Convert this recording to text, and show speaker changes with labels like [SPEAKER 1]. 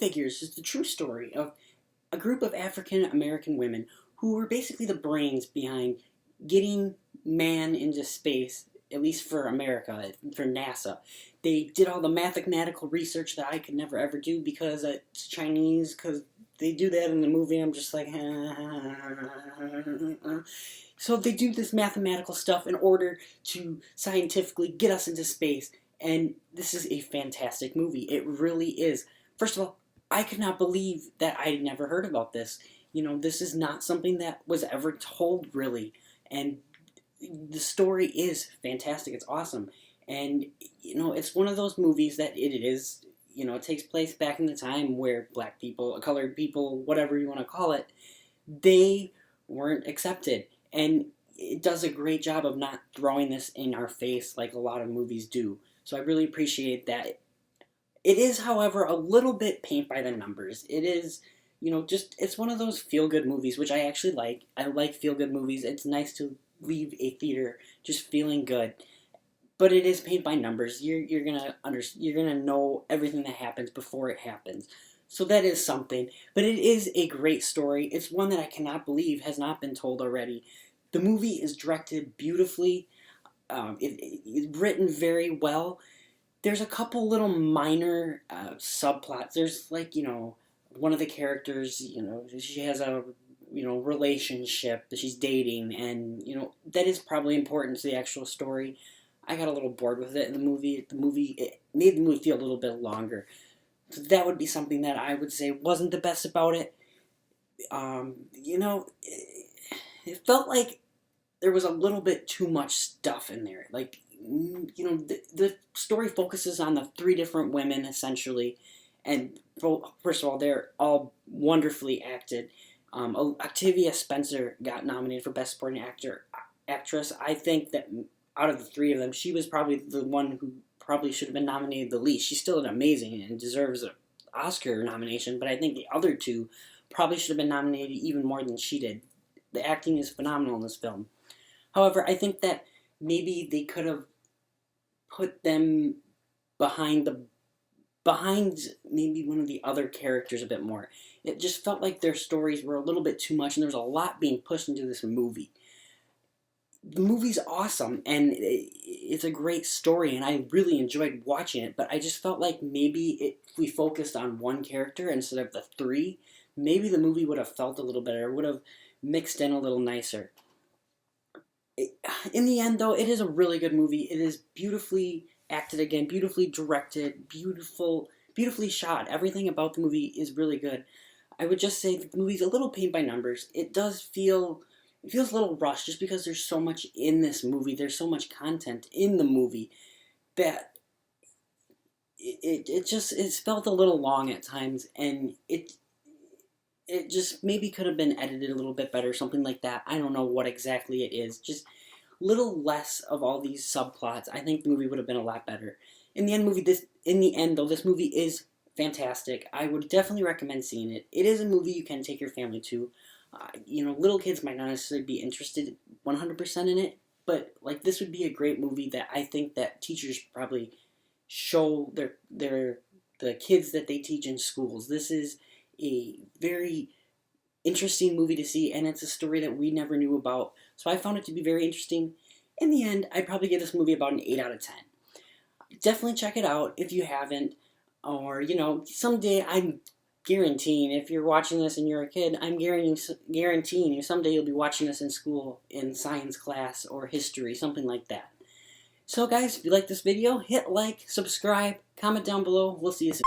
[SPEAKER 1] Figures is the true story of a group of African American women who were basically the brains behind getting man into space, at least for America, for NASA. They did all the mathematical research that I could never ever do because it's Chinese, because they do that in the movie. I'm just like, so they do this mathematical stuff in order to scientifically get us into space. And this is a fantastic movie. It really is. First of all, I could not believe that I had never heard about this. You know, this is not something that was ever told, really. And the story is fantastic. It's awesome. And, you know, it's one of those movies that it is, you know, it takes place back in the time where black people, colored people, whatever you want to call it, they weren't accepted. And it does a great job of not throwing this in our face like a lot of movies do. So I really appreciate that. It is, however, a little bit paint by the numbers. It is, you know, just, it's one of those feel-good movies, which I actually like. I like feel-good movies. It's nice to leave a theater just feeling good. But it is paint by numbers. You're gonna know everything that happens before it happens. So that is something. But it is a great story. It's one that I cannot believe has not been told already. The movie is directed beautifully. It's written very well. There's a couple little minor subplots. There's, like, you know, one of the characters, you know, she has a, you know, relationship that she's dating, and, you know, that is probably important to the actual story. I got a little bored with it in the movie. It made the movie feel a little bit longer. So that would be something that I would say wasn't the best about it. You know, it felt like there was a little bit too much stuff in there. Like, you know, the story focuses on the three different women, essentially. And, first of all, they're all wonderfully acted. Octavia Spencer got nominated for Best Supporting Actress. I think that out of the three of them, she was probably the one who probably should have been nominated the least. She's still amazing and deserves an Oscar nomination, but I think the other two probably should have been nominated even more than she did. The acting is phenomenal in this film. However, I think that maybe they could have put them behind maybe one of the other characters a bit more. It just felt like their stories were a little bit too much, and there was a lot being pushed into this movie. The movie's awesome, and it's a great story, and I really enjoyed watching it, but I just felt like maybe if we focused on one character instead of the three, maybe the movie would have felt a little better, would have mixed in a little nicer. In the end, though, it is a really good movie. It is beautifully acted again, beautifully directed, beautifully shot. Everything about the movie is really good. I would just say that the movie's a little paint by numbers. It feels a little rushed just because there's so much in this movie. There's so much content in the movie that it felt a little long at times, and it just maybe could have been edited a little bit better, something like that. I don't know what exactly it is. Just little less of all these subplots. I think the movie would have been a lot better. In the end, though, this movie is fantastic. I would definitely recommend seeing it. It is a movie you can take your family to. You know, little kids might not necessarily be interested 100% in it, but, like, this would be a great movie that I think that teachers probably show the kids that they teach in schools. This is a very interesting movie to see, and it's a story that we never knew about. So I found it to be very interesting. In the end, I'd probably give this movie about an 8 out of 10. Definitely check it out if you haven't, or, you know, someday I'm guaranteeing, if you're watching this and you're a kid, I'm guaranteeing you someday you'll be watching this in school, in science class, or history, something like that. So guys, if you like this video, hit like, subscribe, comment down below. We'll see you soon.